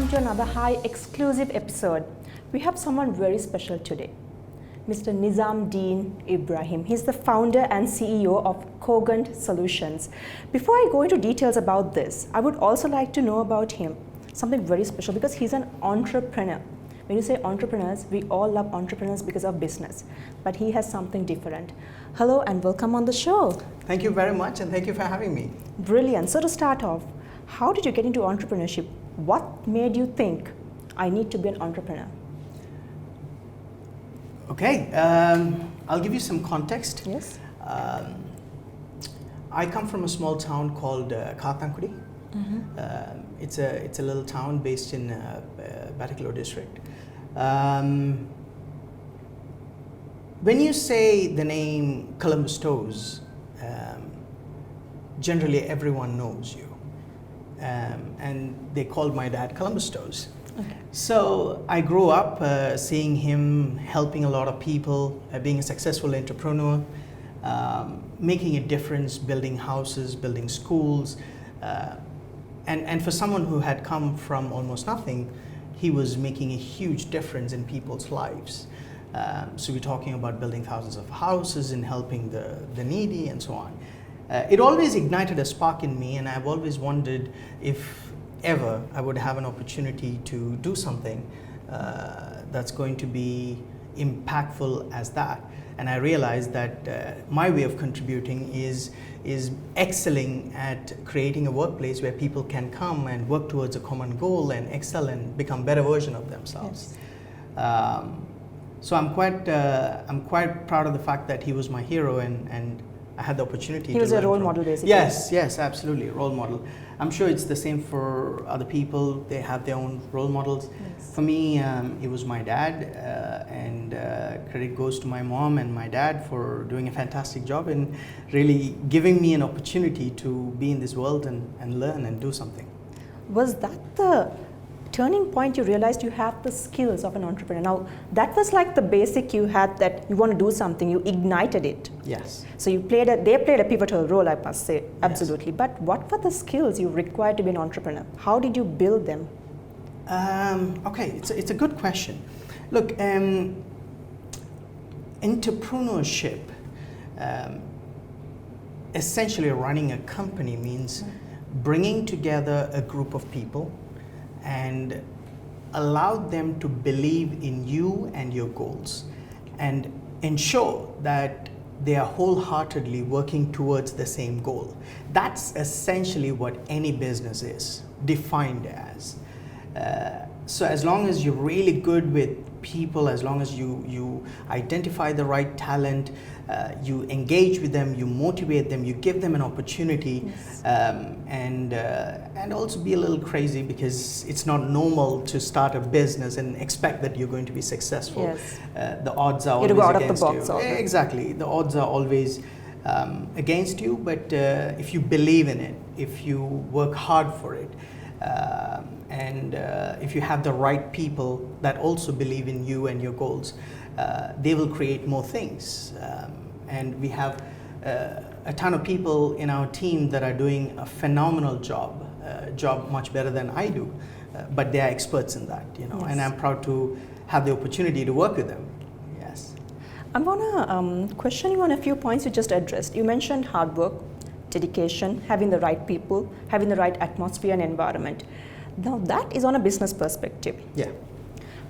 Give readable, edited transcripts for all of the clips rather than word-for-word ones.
welcome to another high exclusive episode. We have someone very special today, Mr. Nizam Deen BA. He's the founder and CEO of Cogent Solutions. Before I go into details about this, I would also like to know about him, something very special, because he's an entrepreneur. When you say entrepreneurs, we all love entrepreneurs because of business, but he has something different. Hello and welcome on the show. Thank you very much, and thank you for having me. Brilliant. So to start off, how did you get into entrepreneurship? What made you think, I need to be an entrepreneur? Okay, I'll give you some context. Yes. I come from a small town called Kathankudi. It's a little town based in Batticaloa district. When you say the name Columbus Toes, generally everyone knows you. And they called my dad Columbus Toes. Okay. So I grew up seeing him helping a lot of people, being a successful entrepreneur, making a difference, building houses, building schools. And for someone who had come from almost nothing, he was making a huge difference in people's lives. So we're talking about building thousands of houses and helping the needy and so on. It always ignited a spark in me, and I've always wondered if ever I would have an opportunity to do something that's going to be impactful as that. And I realized that my way of contributing is excelling at creating a workplace where people can come and work towards a common goal and excel and become better version of themselves. Yes. So I'm quite proud of the fact that he was my hero, and I had the opportunity. He was a role model, basically. Yes, absolutely, a role model. I'm sure it's the same for other people. They have their own role models. Yes. For me, it was my dad, and credit goes to my mom and my dad for doing a fantastic job and really giving me an opportunity to be in this world and learn and do something. Was that the turning point you realized you have the skills of an entrepreneur? Now, that was like the basic you had, that you want to do something, you ignited it. Yes. So they played a pivotal role, I must say, absolutely. Yes. But what were the skills you required to be an entrepreneur? How did you build them? Okay, it's a good question. Look, entrepreneurship, essentially running a company means bringing together a group of people and allow them to believe in you and your goals and ensure that they are wholeheartedly working towards the same goal. That's essentially what any business is defined as. So as long as you're really good with people, as long as you identify the right talent, you engage with them, you motivate them, you give them an opportunity. Yes. And also be a little crazy, because it's not normal to start a business and expect that you're going to be successful. Yes. The odds are you always go out against of the box. you. Exactly, the odds are always against you, but if you believe in it, if you work hard for it, and if you have the right people that also believe in you and your goals, they will create more things. And we have a ton of people in our team that are doing a phenomenal job much better than I do, but they are experts in that, you know. Yes. And I'm proud to have the opportunity to work with them. Yes. I'm gonna question you on a few points you just addressed. You mentioned hard work, dedication, having the right people, having the right atmosphere and environment. Now that is on a business perspective. Yeah.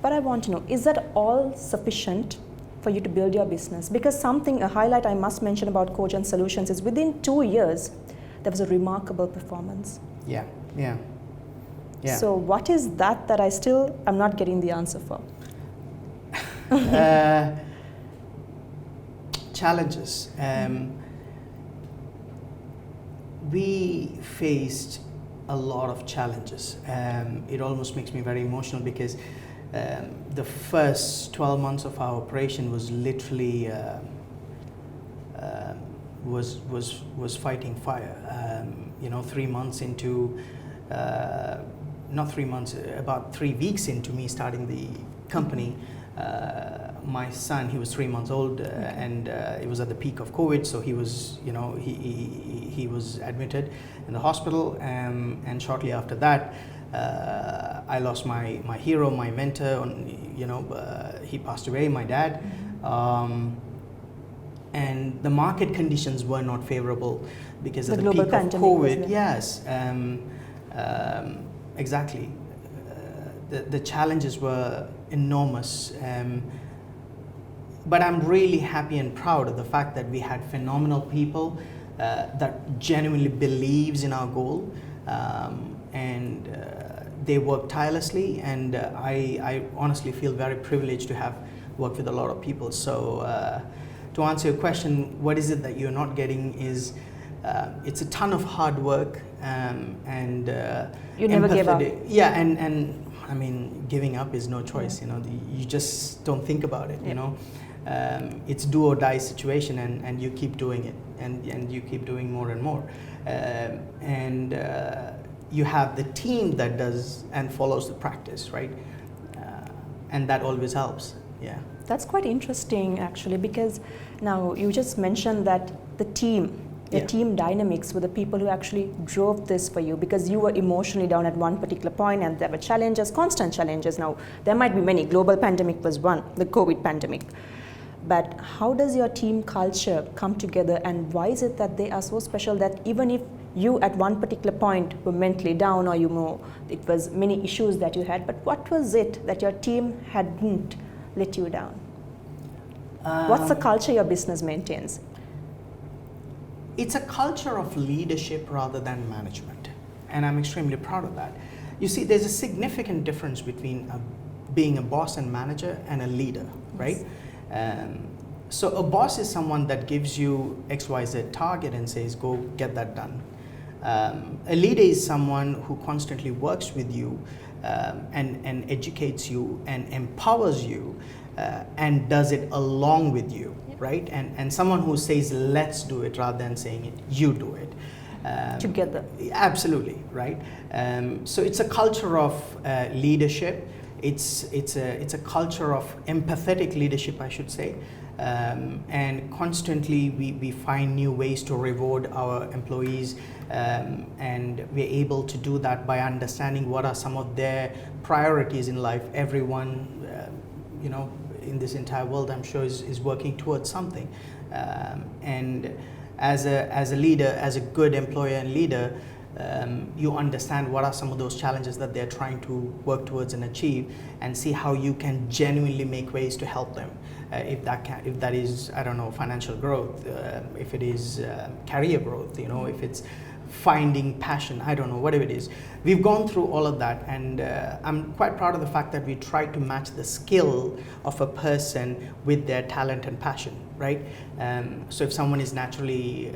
But I want to know, is that all sufficient for you to build your business? Because a highlight I must mention about Cogent Solutions is within 2 years, there was a remarkable performance. Yeah. So what is that I still am not getting the answer for? Challenges. We faced a lot of challenges. It almost makes me very emotional, because the first 12 months of our operation was literally was fighting fire. 3 months into, not 3 months, about 3 weeks into me starting the company, my son, he was 3 months old, and it was at the peak of COVID, so he was, he was admitted in the hospital, and shortly after that, I lost my hero, my mentor. He passed away, my dad. And the market conditions were not favorable because of the peak of COVID. Yes, exactly. The challenges were enormous. But I'm really happy and proud of the fact that we had phenomenal people that genuinely believes in our goal, and they work tirelessly, and I honestly feel very privileged to have worked with a lot of people. So to answer your question, what is it that you're not getting is it's a ton of hard work, and you never gave up. Yeah, and I mean, giving up is no choice. You just don't think about it. It's do or die situation, and you keep doing it, and you keep doing more and more, and you have the team that does and follows the practice, right? And that always helps. Yeah. That's quite interesting, actually, because now you just mentioned that the team dynamics were the people who actually drove this for you, because you were emotionally down at one particular point and there were challenges, constant challenges. Now, there might be many. Global pandemic was one, the COVID pandemic. But how does your team culture come together, and why is it that they are so special that even if you at one particular point were mentally down, or it was many issues that you had, but what was it that your team hadn't let you down? What's the culture your business maintains? It's a culture of leadership rather than management, and I'm extremely proud of that. You see, there's a significant difference between being a boss and manager and a leader, right? So a boss is someone that gives you XYZ target and says, go get that done. A leader is someone who constantly works with you and educates you and empowers you and does it along with you, right? And someone who says, let's do it rather than saying it, you do it. Together. Absolutely, right? So it's a culture of leadership. It's a culture of empathetic leadership, I should say, and constantly we find new ways to reward our employees, and we're able to do that by understanding what are some of their priorities in life. Everyone, in this entire world, I'm sure is working towards something, and as a leader, as a good employer and leader, you understand what are some of those challenges that they're trying to work towards and achieve, and see how you can genuinely make ways to help them. If that is, I don't know, financial growth, if it is career growth, if it's finding passion, I don't know, whatever it is. We've gone through all of that, and I'm quite proud of the fact that we try to match the skill of a person with their talent and passion, right? So if someone is naturally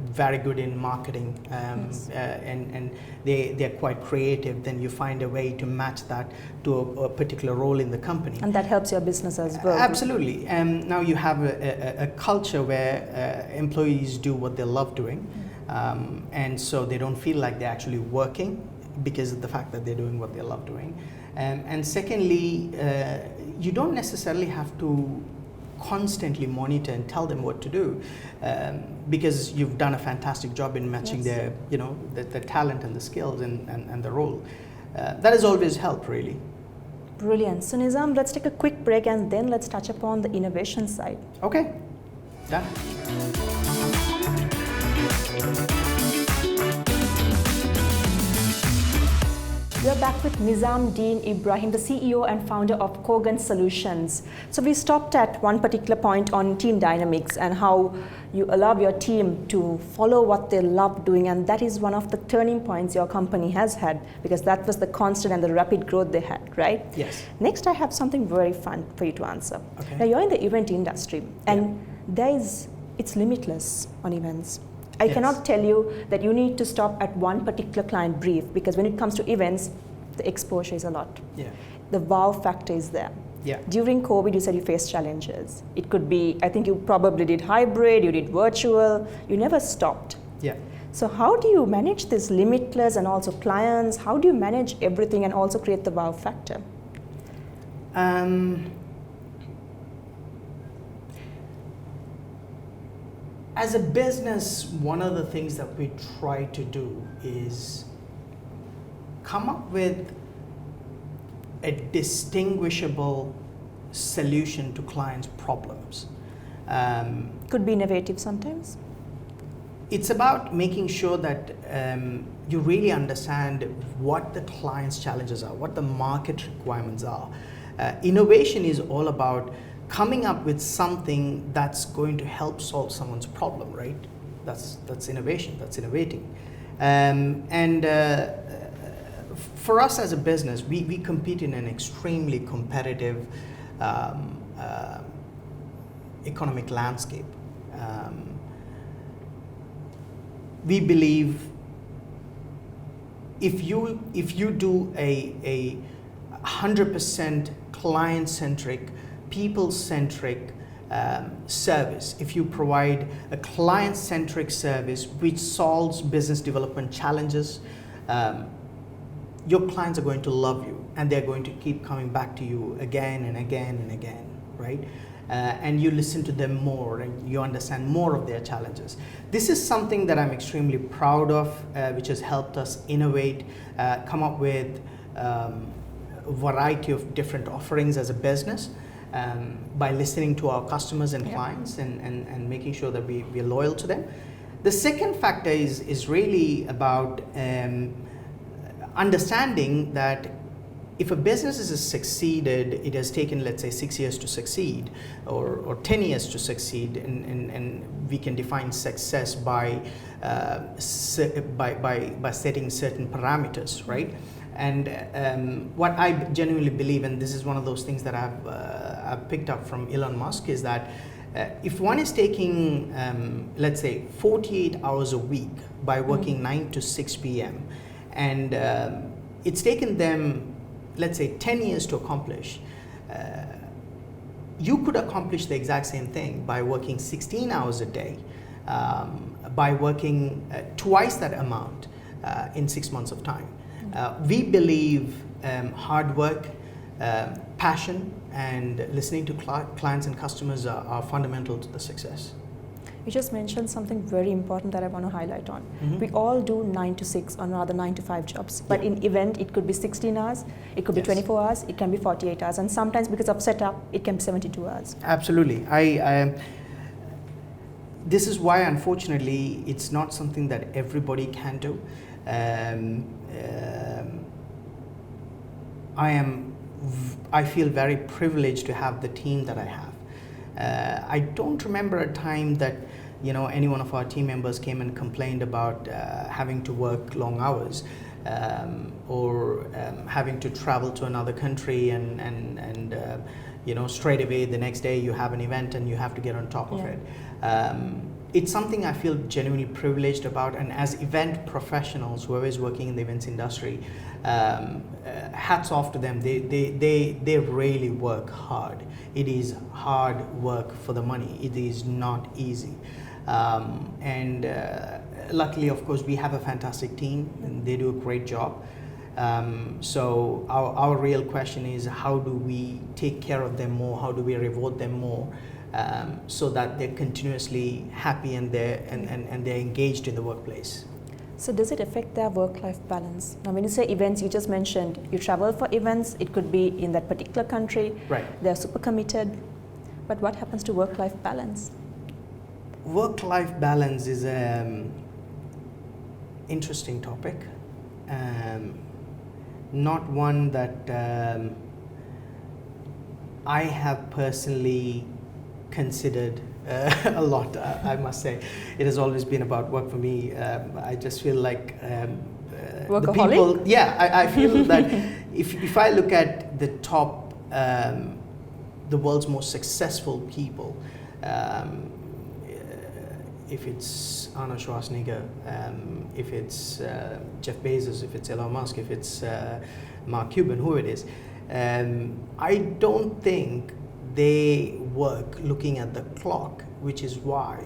very good in marketing, and they're quite creative, then you find a way to match that to a particular role in the company. And that helps your business as well. Absolutely. Now you have a culture where employees do what they love doing. And so they don't feel like they're actually working because of the fact that they're doing what they love doing. And secondly, you don't necessarily have to constantly monitor and tell them what to do, because you've done a fantastic job in matching their, the talent and the skills and the role. That has always helped, really. Brilliant. So Nizam, let's take a quick break and then let's touch upon the innovation side. Okay, done. We're back with Nizam Deen Ibrahim, the CEO and founder of Kogan Solutions. So we stopped at one particular point on team dynamics and how you allow your team to follow what they love doing, and that is one of the turning points your company has had, because that was the constant and the rapid growth they had, right? Yes. Next, I have something very fun for you to answer. Okay. Now, you're in the event industry, and it's limitless on events. I cannot tell you that you need to stop at one particular client brief, because when it comes to events, the exposure is a lot. Yeah. The wow factor is there. Yeah. During COVID, you said you faced challenges. It could be, I think you probably did hybrid, you did virtual, you never stopped. Yeah. So how do you manage this limitless and also clients? How do you manage everything and also create the wow factor? As a business, one of the things that we try to do is come up with a distinguishable solution to clients' problems. Could be innovative sometimes. It's about making sure that you really understand what the client's challenges are, what the market requirements are. Innovation is all about coming up with something that's going to help solve someone's problem, right? That's innovation, that's innovating. For us as a business, we compete in an extremely competitive economic landscape. We believe if you do a 100% client-centric, people-centric service, if you provide a client-centric service which solves business development challenges, your clients are going to love you and they're going to keep coming back to you again and again and again, right? And you listen to them more and you understand more of their challenges. This is something that I'm extremely proud of, which has helped us innovate, come up with a variety of different offerings as a business by listening to our customers and clients and making sure that we're loyal to them. The second factor is really about understanding that if a business has succeeded, it has taken, let's say, 6 years to succeed or 10 years to succeed, and we can define success by setting certain parameters, right? And what I genuinely believe, and this is one of those things that I've picked up from Elon Musk, is that if one is taking, let's say, 48 hours a week by working 9 to 6 p.m., and it's taken them, let's say, 10 years to accomplish, you could accomplish the exact same thing by working 16 hours a day, by working twice that amount in 6 months of time. We believe hard work, passion, and listening to clients and customers are fundamental to the success. You just mentioned something very important that I want to highlight on. Mm-hmm. We all do 9 to 6 or rather 9 to 5 jobs, but in event it could be 16 hours, it could be 24 hours, it can be 48 hours, and sometimes because of setup, it can be 72 hours. Absolutely. This is why, unfortunately, it's not something that everybody can do. I feel very privileged to have the team that I have. I don't remember a time that any one of our team members came and complained about having to work long hours or having to travel to another country and straight away the next day you have an event and you have to get on top of it. It's something I feel genuinely privileged about, and as event professionals, whoever is working in the events industry, hats off to them. They really work hard. It is hard work for the money. It is not easy. Luckily, of course, we have a fantastic team and they do a great job. So our real question is, how do we take care of them more? How do we reward them more? So that they're continuously happy and they're engaged in the workplace. So does it affect their work-life balance? Now when you say events, you just mentioned you travel for events, it could be in that particular country, right? They're super committed, but what happens to work-life balance? Work-life balance is an interesting topic, not one that I have personally considered a lot. I must say, it has always been about work for me. I just feel like workaholic? the people. Yeah, I feel that if I look at the top, the world's most successful people, if it's Arnold Schwarzenegger, if it's Jeff Bezos, if it's Elon Musk, if it's Mark Cuban, who it is, I don't think they work looking at the clock, which is why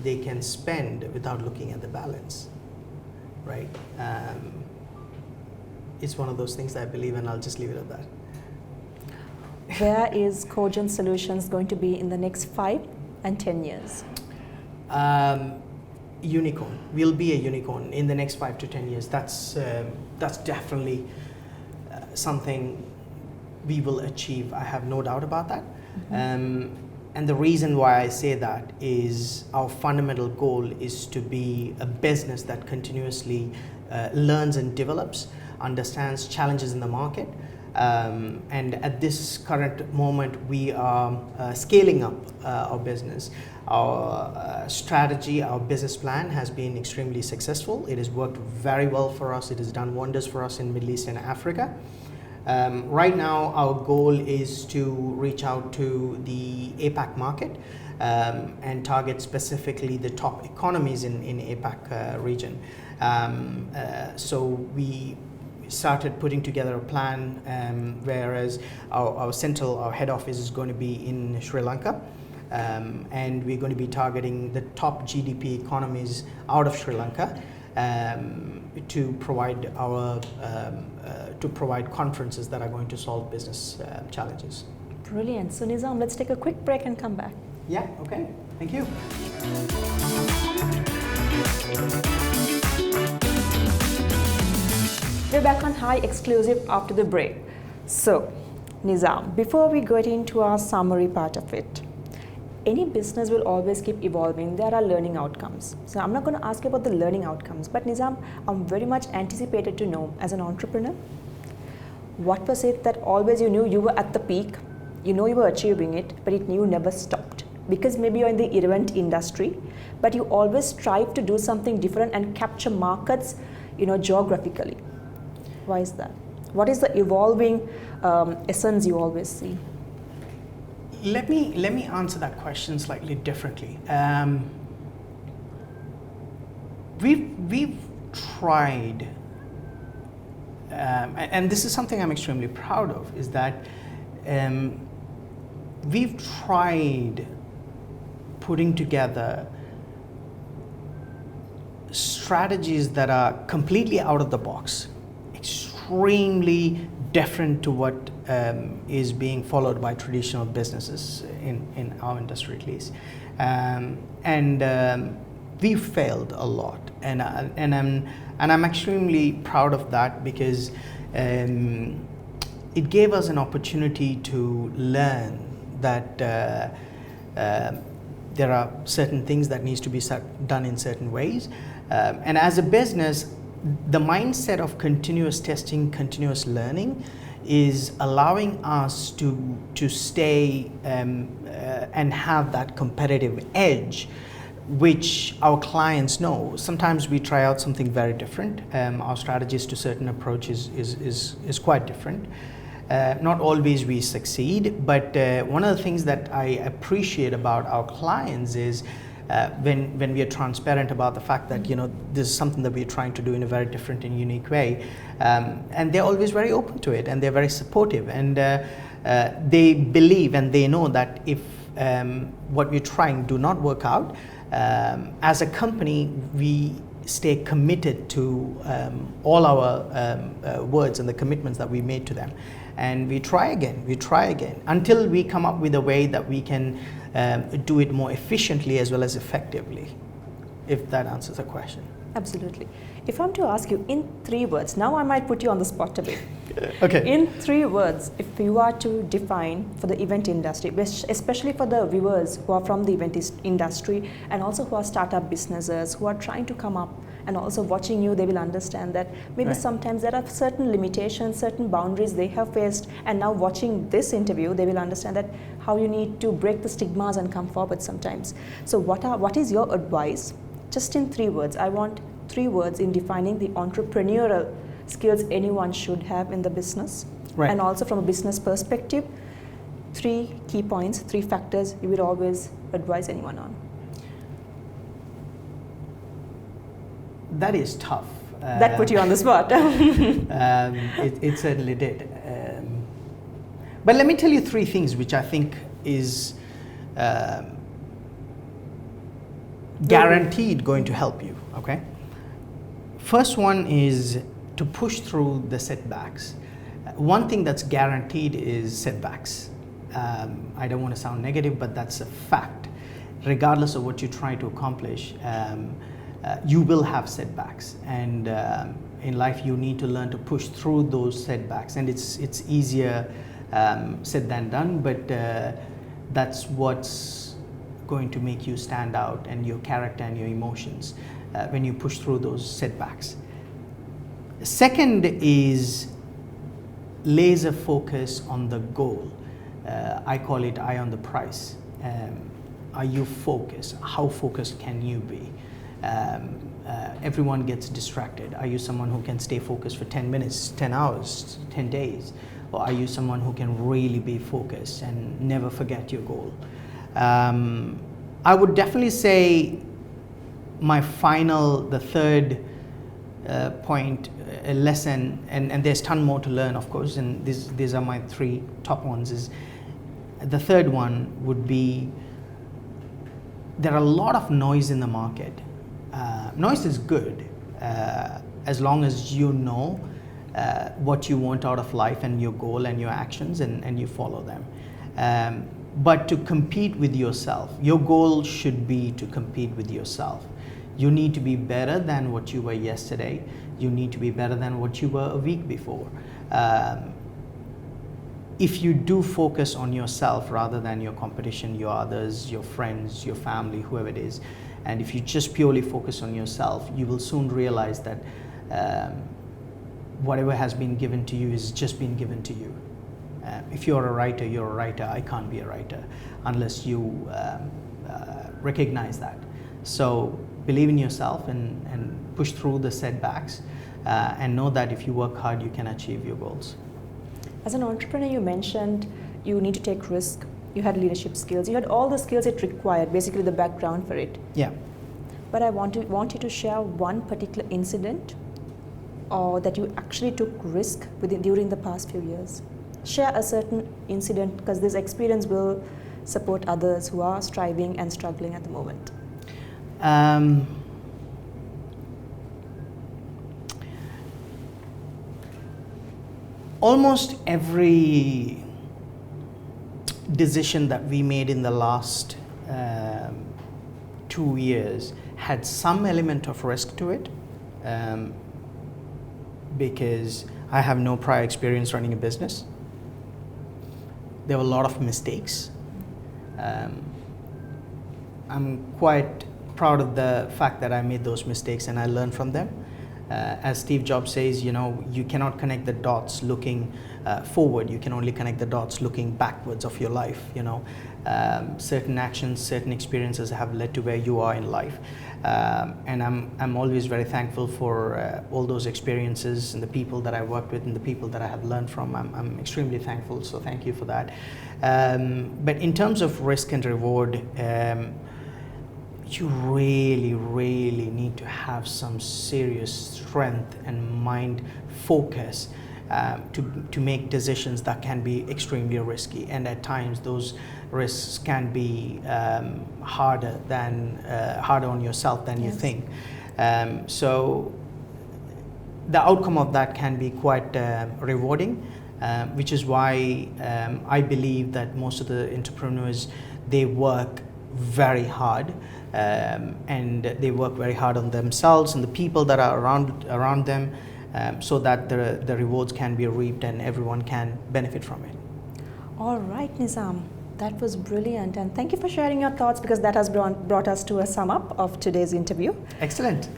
they can spend without looking at the balance, right? It's one of those things that I believe, and I'll just leave it at that. Where is Cogent Solutions going to be in the next 5 and 10 years? unicorn. We'll be a unicorn in the next 5 to 10 years. That's definitely something we will achieve. I have no doubt about that. And the reason why I say that is our fundamental goal is to be a business that continuously learns and develops, understands challenges in the market. And at this current moment, we are scaling up our business. Our strategy, our business plan has been extremely successful. It has worked very well for us. It has done wonders for us in Middle East and Africa. Right now, our goal is to reach out to the APAC market and target specifically the top economies in APAC region. So we started putting together a plan, whereas our head office is going to be in Sri Lanka. And we're going to be targeting the top GDP economies out of Sri Lanka to provide conferences that are going to solve business challenges. Brilliant. So Nizam, let's take a quick break and come back. Yeah, okay. Thank you. We're back on Hi Exclusive after the break. So, Nizam, before we get into our summary part of it, any business will always keep evolving. There are learning outcomes. So I'm not going to ask you about the learning outcomes, but Nizam, I'm very much anticipated to know, as an entrepreneur, what was it that always you knew you were at the peak, you know you were achieving it, but you never stopped? Because maybe you're in the event industry, but you always strive to do something different and capture markets, geographically. Why is that? What is the evolving essence you always see? Let me answer that question slightly differently. We've tried, and this is something I'm extremely proud of, is that we've tried putting together strategies that are completely out of the box, extremely different to what is being followed by traditional businesses in our industry, at least, and we failed a lot, and I'm extremely proud of that, because it gave us an opportunity to learn that there are certain things that needs to be done in certain ways, and as a business, the mindset of continuous testing, continuous learning is allowing us to stay and have that competitive edge, which our clients know. Sometimes we try out something very different. Our strategies to certain approaches is quite different. Not always we succeed, but one of the things that I appreciate about our clients is when we are transparent about the fact that this is something that we're trying to do in a very different and unique way, and they're always very open to it, and they're very supportive, and they believe and they know that if what we're trying do not work out, as a company we stay committed to all our words and the commitments that we made to them, and we try again until we come up with a way that we can do it more efficiently as well as effectively, if that answers the question. Absolutely. If I'm to ask you in 3 words, now I might put you on the spot a bit. Okay. In 3 words, if you are to define for the event industry, especially for the viewers who are from the event industry and also who are startup businesses who are trying to come up and also watching you, they will understand that maybe Right. sometimes there are certain limitations, certain boundaries they have faced, and now watching this interview, they will understand that how you need to break the stigmas and come forward sometimes. So what is your advice? Just in 3 words. I want 3 words in defining the entrepreneurial skills anyone should have in the business. Right. And also from a business perspective, 3 key points, 3 factors you would always advise anyone on. That is tough. That put you on the spot. It certainly did. But let me tell you 3 things which I think is guaranteed going to help you, okay? First one is to push through the setbacks. One thing that's guaranteed is setbacks. I don't want to sound negative, but that's a fact. Regardless of what you try to accomplish, you will have setbacks, and in life you need to learn to push through those setbacks, and it's easier said than done, but that's what's going to make you stand out, and your character and your emotions when you push through those setbacks. Second is laser focus on the goal. I call it eye on the prize. Are you focused? How focused can you be? Everyone gets distracted. Are you someone who can stay focused for 10 minutes, 10 hours, 10 days? Or are you someone who can really be focused and never forget your goal? I would definitely say the third point, a lesson, and there's a ton more to learn, of course, and these are my three top ones, is the third one would be, there are a lot of noise in the market. Noise is good as long as you know what you want out of life and your goal and your actions, and you follow them. But to compete with yourself, your goal should be to compete with yourself. You need to be better than what you were yesterday. You need to be better than what you were a week before. If you do focus on yourself rather than your competition, your others, your friends, your family, whoever it is, and if you just purely focus on yourself, you will soon realize that whatever has been given to you is just been given to you. If you're a writer, you're a writer. I can't be a writer unless you recognize that. So believe in yourself and push through the setbacks, and know that if you work hard, you can achieve your goals. As an entrepreneur, you mentioned you need to take risk. You had leadership skills. You had all the skills it required, basically the background for it. Yeah. But I want you to share one particular incident or that you actually took risk during the past few years. Share a certain incident, because this experience will support others who are striving and struggling at the moment. Almost every decision that we made in the last 2 years had some element of risk to it, because I have no prior experience running a business. There were a lot of mistakes. I'm quite proud of the fact that I made those mistakes and I learned from them. As Steve Jobs says, you cannot connect the dots looking forward. You can only connect the dots looking backwards of your life. Certain actions, certain experiences have led to where you are in life, and I'm always very thankful for all those experiences and the people that I worked with and the people that I have learned from. I'm extremely thankful. So thank you for that. But in terms of risk and reward, you really need to have some serious strength and mind focus to make decisions that can be extremely risky, and at times those risks can be harder on yourself than you think. So the outcome of that can be quite rewarding, which is why I believe that most of the entrepreneurs, they work very hard, and they work very hard on themselves and the people that are around them, so that the rewards can be reaped and everyone can benefit from it. All right, Nizam, that was brilliant, and thank you for sharing your thoughts, because that has brought us to a sum up of today's interview. Excellent.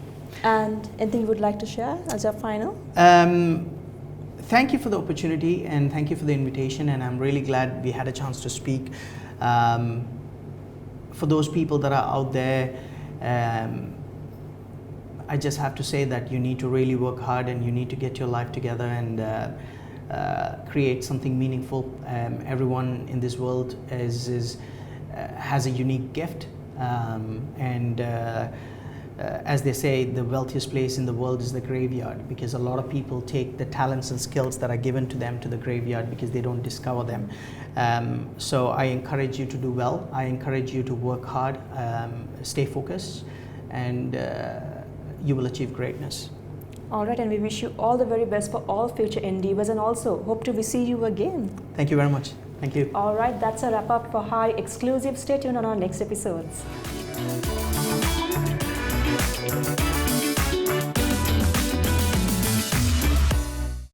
And anything you would like to share as your final? Thank you for the opportunity and thank you for the invitation, and I'm really glad we had a chance to speak. For those people that are out there, I just have to say that you need to really work hard and you need to get your life together and create something meaningful. Everyone in this world has a unique gift, and as they say, the wealthiest place in the world is the graveyard, because a lot of people take the talents and skills that are given to them to the graveyard because they don't discover them. So I encourage you to do well. I encourage you to work hard, stay focused, and you will achieve greatness. All right, and we wish you all the very best for all future endeavors, and also hope to see you again. Thank you very much. Thank you. All right, that's a wrap up for Hi exclusive. Stay tuned on our next episodes.